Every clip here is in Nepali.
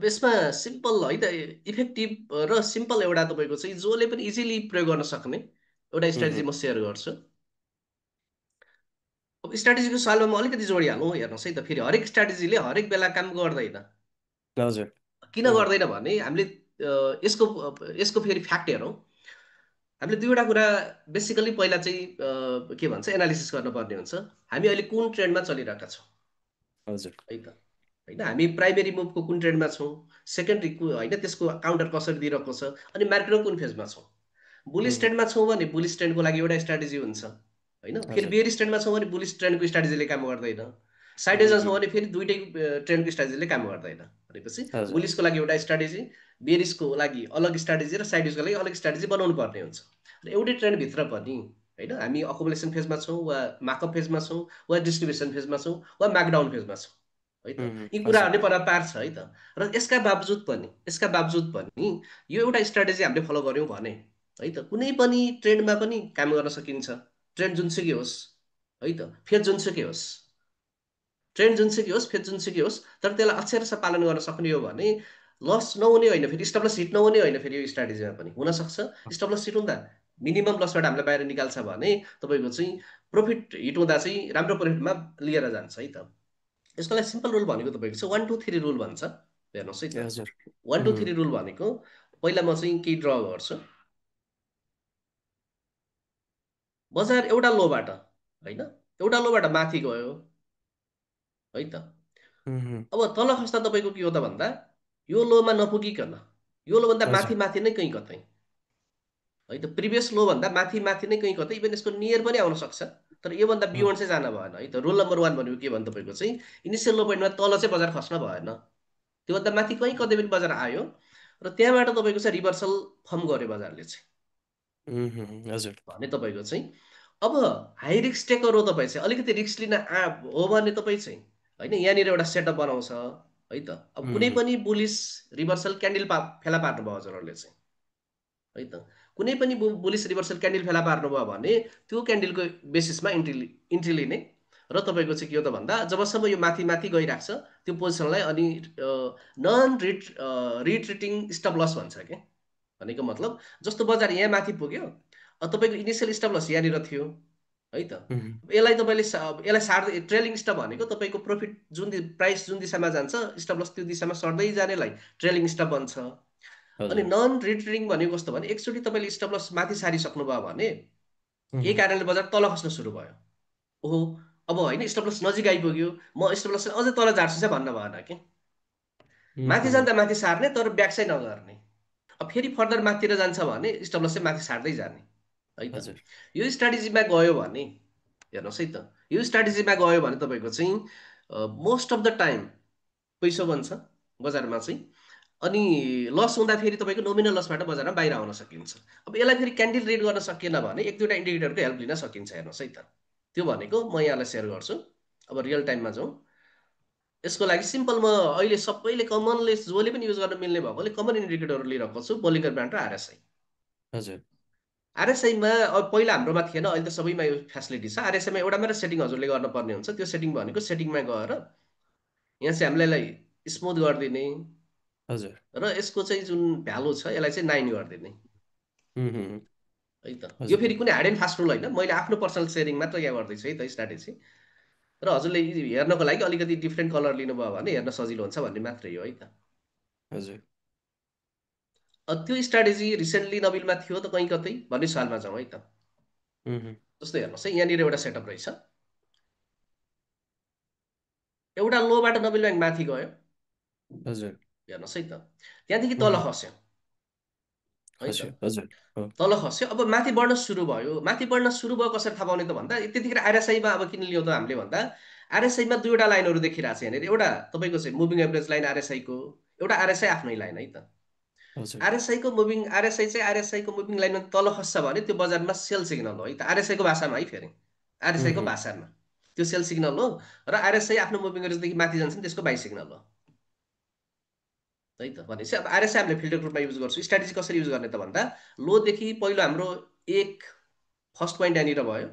अब यसमा सिम्पल है त, इफेक्टिभ र सिम्पल एउटा तपाईँको चाहिँ जसले पनि इजिली प्रयोग गर्न सक्ने एउटा स्ट्राटेजी म सेयर गर्छु। अब स्ट्राटेजीको सवालमा म अलिकति जोडिहालौँ। हेर्नुहोस् है त, फेरि हरेक स्ट्राटेजीले हरेक बेला काम गर्दैन। हजुर। किन गर्दैन भने हामीले यसको यसको फेरि फ्याक्ट हेरौँ। हामीले दुईवटा कुरा बेसिकली पहिला चाहिँ के भन्छ एनालिसिस गर्नुपर्ने हुन्छ। हामी अहिले कुन ट्रेन्डमा चलिरहेका छौँ हजुर। है त, होइन हामी प्राइमेरी मुभको कुन ट्रेन्डमा छौँ, सेकेन्डरी होइन त्यसको काउन्टर कसरी दिइरहेको छ, अनि मार्केटको कुन फेजमा छौँ। बुलिस ट्रेन्डमा छौँ भने बुलिस ट्रेन्डको लागि एउटा स्ट्राटेजी हुन्छ होइन, फेरि हजुर। बियरिस ट्रेन्डमा छौँ भने बुलिस ट्रेन्डको स्ट्राटेजीले काम गर्दैन, साइडवेजमा छौँ उम्, भने फेरि दुइटै ट्रेन्डको स्ट्राटेजीले काम गर्दैन। भनेपछि हजुर। बुलिसको लागि एउटा स्ट्राटेजी, बियरिसको लागि अलग स्ट्राटेजी र साइडवेजको लागि अलग स्ट्राटेजी बनाउनु पर्ने हुन्छ। र एउटै ट्रेन्डभित्र पनि होइन हामी अकुमुलेसन फेजमा छौँ वा मार्कअप फेजमा छौँ वा डिस्ट्रिब्युसन फेजमा छौँ वा मार्कडाउन फेजमा छौँ है त, यी हजुर। कुराहरूले पर पार्छ है त। र यसका बावजुद पनि यो एउटा स्ट्राटेजी हामीले फलो गऱ्यौँ भने है त कुनै पनि ट्रेन्डमा पनि काम गर्न सकिन्छ। ट्रेन्ड जुनसुकै होस् है त, फेज जुनसुकै होस्, ट्रेन्ड जुनसुकै होस्, फेज जुनसुकै होस्, तर त्यसलाई अक्षरशः पालन गर्न सक्ने हो भने लस नहुने होइन, फेरि स्टप लस हिट नहुने होइन, फेरि यो स्ट्राटेजीमा पनि हुनसक्छ स्टप लस हिट हुँदा मिनिमम लसबाट हामीलाई बाहिर निकाल्छ भने तपाईँको चाहिँ प्रफिट हिट हुँदा चाहिँ राम्रो प्रफिटमा लिएर जान्छ है त। यसको लागि सिम्पल रुल भनेको तपाईँको चाहिँ 1 2 3 रुल भन्छ। हेर्नुहोस् है ए त, हजुर। 1 2 3 रुल भनेको पहिला म चाहिँ केही ड्र गर्छु। बजार एउटा लोबाट होइन, एउटा लोबाट माथि गयो है त। अब तल खस्दा तपाईँको के हो त भन्दा यो लोमा नपुगिकन यो लोभन्दा हजुर। माथि माथि नै कहीँ कतै है त, प्रिभियस लो भन्दा माथि माथि नै कहीँ कतै, इभन यसको नियर पनि आउन सक्छ, तर योभन्दा बियोन्ड चाहिँ जान भएन है त। रुल नम्बर 1 भनेको के भन्नु तपाईँको चाहिँ इनिसियल लो पोइन्टमा तल चाहिँ बजार खस्न भएन, त्योभन्दा माथि कहीँ कतै पनि बजार आयो र त्यहाँबाट तपाईँको चाहिँ रिभर्सल फर्म गर्यो बजारले चाहिँ हजुर। भने तपाईँको चाहिँ अब हाई रिस्क टेकर हो तपाईँ चाहिँ, अलिकति रिस्क लिन हो भने तपाईँ चाहिँ होइन यहाँनिर एउटा सेटअप बनाउँछ है त। अब कुनै पनि बुलिस रिभर्सल क्यान्डल फेला पार्नुभयो हजुरहरूले चाहिँ है त, कुनै पनि बुलिस रिभर्सल क्यान्डल फेला पार्नुभयो भने त्यो क्यान्डलको बेसिसमा इन्ट्री लिने र तपाईँको चाहिँ के हो त भन्दा जबसम्म यो माथि माथि गइरहेको छ त्यो पोजिसनलाई अनि नन रिट्रिटिङ स्टप लस भन्छ क्या। भनेको मतलब जस्तो बजार यहाँ माथि पुग्यो, तपाईँको इनिसियल स्टप लस यहाँनिर थियो है त। यसलाई तपाईँले यसलाई सार्दै ट्रेलिङ स्टप भनेको तपाईँको प्रफिट जुन प्राइस जुन दिशामा जान्छ स्टप लस त्यो दिशामा सर्दै जानेलाई ट्रेलिङ स्टप भन्छ। अनि हजुर। नन रिटरिङ भनेको कस्तो भने एकचोटि तपाईँले स्टप लस माथि सारिसक्नुभयो भने केही कारणले बजार तल खस्न सुरु भयो, ओहो अब होइन स्टप लस नजिक आइपुग्यो, म स्टप लस अझै तल झार्छु चाहिँ भन्न भएन कि, माथि जाँदा माथि सार्ने तर ब्याक चाहिँ नगर्ने। अब फेरि फर्दर माथितिर जान्छ भने स्टप लस चाहिँ माथि सार्दै जाने है त। हजुर। यो स्ट्राटेजीमा गयो भने हेर्नुहोस् है त, यो स्ट्राटेजीमा गयो भने तपाईँको चाहिँ मोस्ट अफ द टाइम पैसो बन्छ बजारमा चाहिँ, अनि लस हुँदाखेरि तपाईँको नोमिनल लसबाट बजारमा बाहिर आउन सकिन्छ। अब यसलाई फेरि क्यान्डल रिड गर्न सकिएन भने एक दुईवटा इन्डिकेटरको हेल्प लिन सकिन्छ। हेर्नुहोस् है त, त्यो भनेको म यहाँलाई सेयर गर्छु। अब रियल टाइममा जाउँ, यसको लागि सिम्पल म अहिले सबैले कमनले जसले पनि युज गर्न मिल्ने भएकोले कमन इन्डिकेटरहरू लिइरहेको छु, बोलिङ्गर ब्यान्ड र आरएसआई। हजुर। आरएसआईमा अब पहिला हाम्रोमा थिएन, अहिले त सबैमा यो फेसिलिटी छ। आरएसआईमा एउटा मात्रै सेटिङ हजुरले गर्नुपर्ने हुन्छ, त्यो सेटिङ भनेको सेटिङमा गएर यहाँ चाहिँ हामीलाई यसलाई स्मुथ गरिदिने हजुर। र यसको चाहिँ जुन भ्यालु छ यसलाई चाहिँ 9 गरिदिने है त। यो हजुर। फेरि कुनै हार्ड एन्ड फास्ट रुल होइन, मैले आफ्नो पर्सनल सेयरिङ मात्र यहाँ गर्दैछु है त स्ट्राटेजी। र हजुरले हेर्नको लागि अलिकति डिफ्रेन्ट कलर लिनुभयो भने हेर्न सजिलो हुन्छ भन्ने मात्रै हो है त। हजुर। त्यो स्ट्राटेजी रिसेन्टली नबिलमा थियो त कहीँ कतै भन्ने सवालमा जाउँ है त। जस्तो हेर्नुहोस् है, यहाँनिर एउटा सेटअप रहेछ, एउटा लोबाट नबिल ब्याङ्क माथि गयो हजुर। हेर्नुहोस् है त, त्यहाँदेखि तल खस्यो है त, खस्यो। हजुर। हो। तल खस्यो। अब माथि बढ्न सुरु भयो, माथि बढ्न सुरु भयो कसरी थाहा पाउने त भन्दा त्यतिखेर आरएसआईमा अब किन लियौँ त हामीले भन्दा आरएसआईमा दुईवटा लाइनहरू देखिरहेको छ यहाँनिर, एउटा तपाईँको चाहिँ मुभिङ एभरेज लाइन आरएसआईको, एउटा आरएसआई आफ्नै लाइन है त। हजुर। आरएसआईको मुभिङ लाइनमा तल खस्छ भने त्यो बजारमा सेल सिग्नल हो है त, आरएसआईको भाषामा है, फेरि आरएसआईको भाषामा त्यो सेल सिग्नल हो, र आरएसआई आफ्नो मुभिङ एभरेजदेखि माथि जान्छ नि त्यसको बाई सिग्नल हो है त। भनेपछि अब आरएसआई हामीले फिल्टर ग्रुपमा युज गर्छु। स्ट्राटेजी कसरी युज गर्ने त भन्दा लोदेखि पहिलो हाम्रो एक फर्स्ट पोइन्ट यहाँनिर भयो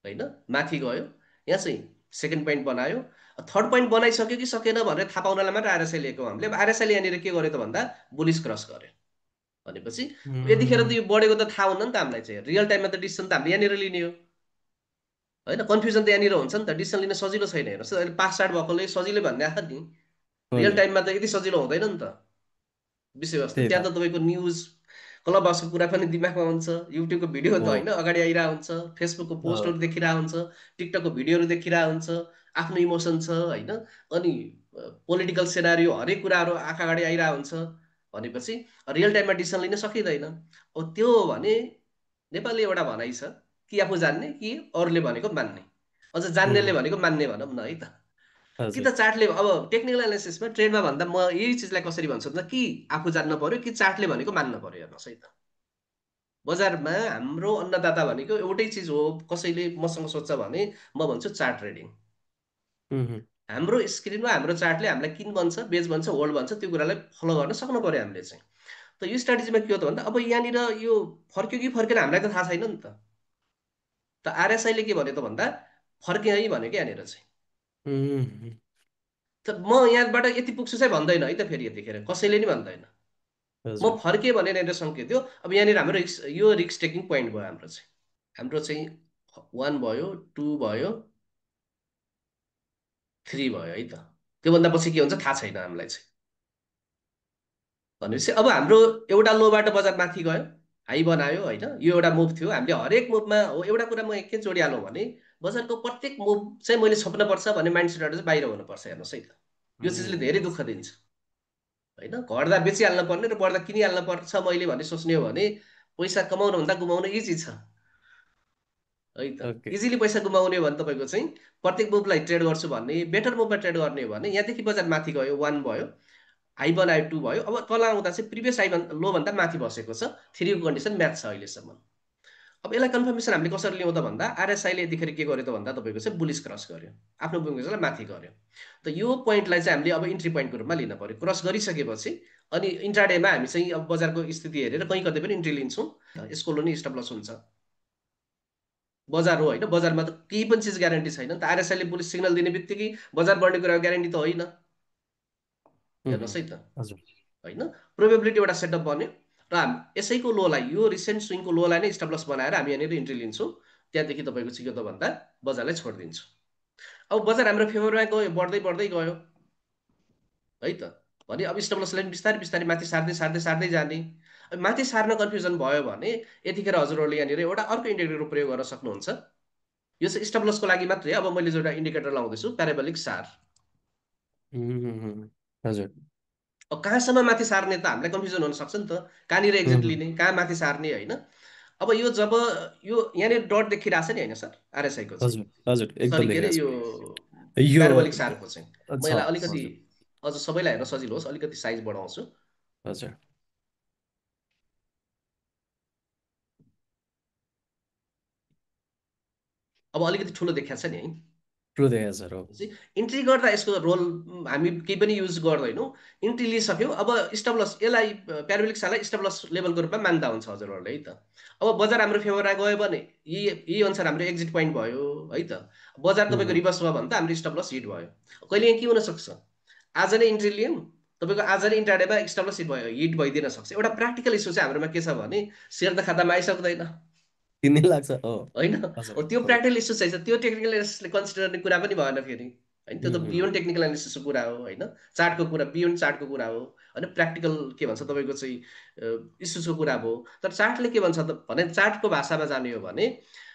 होइन, माथि गयो, यहाँ चाहिँ सेकेन्ड पोइन्ट बनायो, थर्ड पोइन्ट बनाइसक्यो कि सकेन भनेर थाहा पाउनलाई मात्र आरएसआई लिएको हामीले। अब आरएसआईले यहाँनिर के गर्यो त भन्दा बुलिस क्रस गर्यो भनेपछि यतिखेर त उम्, यो बढेको त थाहा हुन्न नि त हामीलाई चाहिँ, रियल टाइममा त डिसिसन त हामीले यहाँनिर लिने हो होइन। कन्फ्युजन त यहाँनिर हुन्छ नि त, डिसिसन लिन सजिलो छैन। हेर्नुहोस् अहिले पास आउट भएकोले सजिलै भन्ने आयो नि, रियल हजुर टाइममा त यति सजिलो हुँदैन नि त विषयवस्तु। त्यही त्यहाँ त त तपाईँको न्युज क्लब हाउसको कुरा पनि दिमागमा हुन्छ, युट्युबको भिडियो त हो होइन अगाडि आइरहेको हुन्छ, फेसबुकको अ, पोस्टहरू देखिरहेको हुन्छ, टिकटकको भिडियोहरू देखिरहेको हुन्छ, आफ्नो इमोसन छ होइन। अनि पोलिटिकल सेनारियो हरेक कुराहरू आँखा अगाडि आइरहेको हुन्छ भनेपछि रियल टाइममा डिसिसन लिन सकिँदैन। अब त्यो हो भने नेपाली एउटा भनाइ छ, कि आफू जान्ने कि अरूले भनेको मान्ने, अझ जान्नेले उम्, भनेको मान्ने भनौँ न है त। कि हजुर त चार्टले अब टेक्निकल एनालिसिसमा ट्रेडमा भन्दा म यही चिजलाई कसरी भन्छु त, कि आफू जान्न पर्यो कि चार्टले भनेको मान्न पर्यो। हेर्नुहोस् है त, बजारमा हाम्रो अन्नदाता भनेको एउटै चिज हो। कसैले मसँग सोध्छ भने म भन्छु चार्ट ट्रेडिङ। उम्, हाम्रो स्क्रिनमा हाम्रो चार्टले हामीलाई किन भन्छ, बेच भन्छ, होल्ड भन्छ, त्यो कुरालाई फलो गर्न सक्नु पर्यो हामीले चाहिँ। त यो स्ट्राटेजीमा के हो त भन्दा अब यहाँनिर यो फर्क्यो कि फर्केन हामीलाई त थाहा छैन नि त। त आरएसआईले के भन्यो त भन्दा फर्क्यो है भनेको यहाँनिर चाहिँ। उम्, त म यहाँबाट यति पुग्छु चाहिँ भन्दैन है त, फेरि यतिखेर कसैले नि भन्दैन। म हजुर फर्केँ भने यहाँनिर सङ्केत थियो। अब यहाँनिर हाम्रो रिक्स, यो रिक्स टेकिङ पोइन्ट भयो हाम्रो चाहिँ। हाम्रो चाहिँ 1 भयो, 2 भयो, 3 भयो है त। त्योभन्दा पछि के हुन्छ थाहा छैन हामीलाई चाहिँ। भनेपछि अब हाम्रो एउटा लोबाट बजार माथि गयो, हाई बनायो होइन, यो एउटा मुभ थियो। हामीले हरेक मुभमा हो एउटा कुरा म एकखेप जोडिहालौँ भने बजारको प्रत्येक मुभ चाहिँ मैले छोप्नुपर्छ भन्ने माइन्ड सेटबाट चाहिँ बाहिर हुनुपर्छ। हेर्नुहोस् है त, यो चिजले धेरै उम्, दुःख दिन्छ होइन। घट्दा बेचिहाल्नु पर्ने र बढ्दा किनिहाल्नु पर्छ मैले भन्ने सोच्ने हो भने पैसा कमाउनुभन्दा गुमाउनु इजी छ है त। ओके इजिली पैसा गुमाउने हो भने तपाईँको चाहिँ प्रत्येक मुभलाई ट्रेड गर्छु भन्ने, बेटर मुभमा ट्रेड गर्ने हो भने यहाँदेखि बजार माथि गयो, 1 भयो, हाई बनायो 2 भयो, अब तल आउँदा चाहिँ प्रिभियस हाई लोभन्दा माथि बसेको छ, 3 को कन्डिसन म्याच छ अहिलेसम्म। अब यसलाई कन्फर्मेसन हामीले कसरी ल्याउँ त भन्दा आरएसआईले यतिखेर के गर्यो त भन्दा तपाईँको चाहिँ बुलिस क्रस गर्यो, आफ्नो बुकिङलाई माथि गर्यो। त यो पोइन्टलाई चाहिँ हामीले अब इन्ट्री पोइन्टको रूपमा लिन पर्यो। क्रस गरिसकेपछि अनि इन्ट्राडेमा हामी चाहिँ अब बजारको स्थिति हेरेर कहीँ कतै पनि इन्ट्री लिन्छौँ। यसको लो नि स्टप लस हुन्छ। बजार हो होइन, बजारमा त केही पनि चिज ग्यारेन्टी छैन नि त। आरएसआईले बुलिस सिग्नल दिने बित्तिकै बजार बढ्ने कुरा ग्यारेन्टी त होइन। हेर्नुहोस् उम्, है त हजुर होइन, प्रोबेबिलिटी एउटा सेटअप बन्यो र हामी यसैको लोलाई, यो रिसेन्ट स्विङको लोलाई नै स्टप लस बनाएर हामी यहाँनिर इन्ट्री लिन्छौँ। त्यहाँदेखि तपाईँको चाहिँ के त भन्दा बजारलाई छोडिदिन्छौँ। अब बजार हाम्रो फेभरमा गयो, बढ्दै बढ्दै गयो है त, भने अब स्टप लस लाइन बिस्तारै बिस्तारै माथि सार्दै सार्दै सार्दै जाने। अब माथि सार्न कन्फ्युजन भयो भने यतिखेर हजुरहरूले यहाँनिर एउटा अर्को इन्डिकेटर प्रयोग गर्न सक्नुहुन्छ। यो चाहिँ स्टप लसको लागि मात्रै। अब मैले जो एउटा इन्डिकेटर लाउँदैछु प्याराबोलिक सार। हजुर अब कहाँसम्म माथि सार्ने त हामीलाई कन्फ्युजन हुनसक्छ नि त, कहाँनिर एक्जिट उम्, लिने, कहाँ माथि सार्ने होइन। अब यो जब यो यहाँनिर डट देखिरहेको छ नि होइन सर, आरएसआईको चाहिँ, हजुर हजुर सरी एकदम के अरे देखिरहेको यो छु यो प्याराबोलिक सारको चाहिँ, म छ यसलाई अलिकति हजुर अझ सबैलाई हेर्न सजिलो होस् अलिकति साइज बढाउँछु। हजुर अब अलिकति ठुलो देखिएको छ नि है। ट्रु देखाएको छ हो चाहिँ इन्ट्री गर्दा यसको रोल हामी केही पनि युज गर्दैनौँ। इन्ट्री लिइसक्यौँ, अब स्टप लस, यसलाई प्याराबोलिक सारलाई स्टप लस लेभलको रूपमा मान्दा हुन्छ हजुरहरूले है त। अब बजार हाम्रो फेभरमा गयो भने यही अनुसार हाम्रो एक्जिट पोइन्ट भयो है त। बजार तपाईँको उम्, रिभर्स भयो भने त हाम्रो स्टप लस हिट भयो। कहिले यहाँ के हुनसक्छ, आज नै इन्ट्री लियौँ, तपाईँको आज नै इन्ट्राडेमा स्टप लस हिट भयो, हिट भइदिन सक्छ। एउटा प्र्याक्टिकल इस्यु चाहिँ हाम्रोमा के छ भने सेयर त खातामा आइसक्दैन किन्नै लाग्छ हो होइन। हजुर त्यो हो प्र्याक्टिकल इस्यु चाहिँ छ, त्यो टेक्निकल एनालिसिसले कन्सिडर गर्ने कुरा पनि भएन फेरि होइन। त्यो त उम्, बियोन्ड टेक्निकल एनालिसिसको कुरा हो होइन, चार्टको कुरा बियोन्ड चार्टको कुरा हो होइन, प्र्याक्टिकल के भन्छ तपाईँको चाहिँ इस्युजको कुरा हो। तर चार्टले के भन्छ त भने चार्टको भाषामा जाने हो भने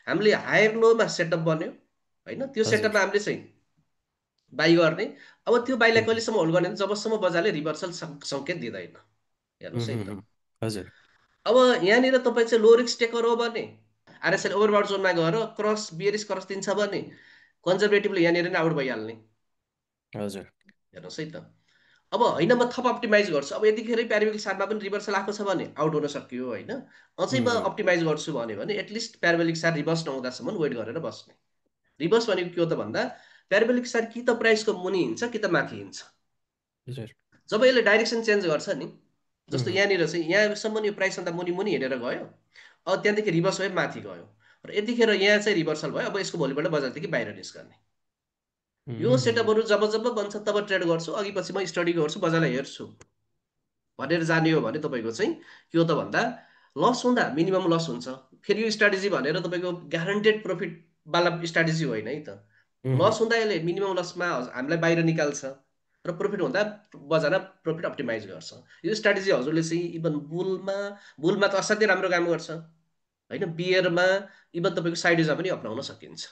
हामीले हायर लोमा सेटअप बन्यो होइन, त्यो हजुर सेटअपमा हामीले चाहिँ बाई गर्ने। अब त्यो बाईलाई उम्, कहिलेसम्म होल्ड गर्ने जबसम्म बजारले रिभर्सल सङ्केत दिँदैन। हेर्नुहोस् है त, हजुर अब यहाँनिर तपाईँ चाहिँ लो रिस्क टेकर हो भने आरएसएल ओभरबाउट जोनमा गएर क्रस बियरिस क्रस दिन्छ भने कन्जर्भेटिभली यहाँनिर नै आउट भइहाल्ने। हजुर हेर्नुहोस् है त, अब होइन म थप अप्टिमाइज गर्छु, अब यतिखेरै प्याराबोलिक सारमा पनि रिभर्सल आएको छ भने आउट हुन सक्यो होइन। अझै म उम्, अप्टिमाइज गर्छु भने एटलिस्ट प्याराबोलिक सार रिभर्स नहुँदासम्म वेट गरेर बस्ने। रिभर्स भनेको के हो त भन्दा प्याराबोलिक सार कि त प्राइसको मुनि हिँड्छ कि त माथि हिँड्छ। हजुर जब यसले डाइरेक्सन चेन्ज गर्छ नि, जस्तो उम्, यहाँनिर चाहिँ यहाँसम्म यो प्राइसभन्दा मुनि मुनि हिँडेर गयो, अब त्यहाँदेखि रिभर्स भए माथि गयो र यतिखेर यहाँ चाहिँ रिभर्सल भयो। अब यसको भोलिपल्ट बजारदेखि बाहिर निस्कने यो उम्, सेटअपहरू जब जब बन्छ तब ट्रेड गर्छु, अघि पछि म स्टडी गर्छु, बजारलाई हेर्छु भनेर जाने हो भने तपाईँको चाहिँ के हो त भन्दा लस हुँदा मिनिमम लस हुन्छ। फेरि यो स्ट्राटेजी भनेर तपाईँको ग्यारेन्टेड प्रफिटवाला स्ट्राटेजी होइन है त। उम्, लस हुँदा यसले मिनिमम लसमा हामीलाई बाहिर निकाल्छ र प्रफिट हुँदा बजारमा प्रफिट अप्टिमाइज गर्छ। यो स्ट्राटेजी हजुरले चाहिँ इभन बुलमा त असाध्यै राम्रो काम गर्छ होइन, बियरमा इभन तपाईँको साइड वेजमा पनि अप्नाउन सकिन्छ।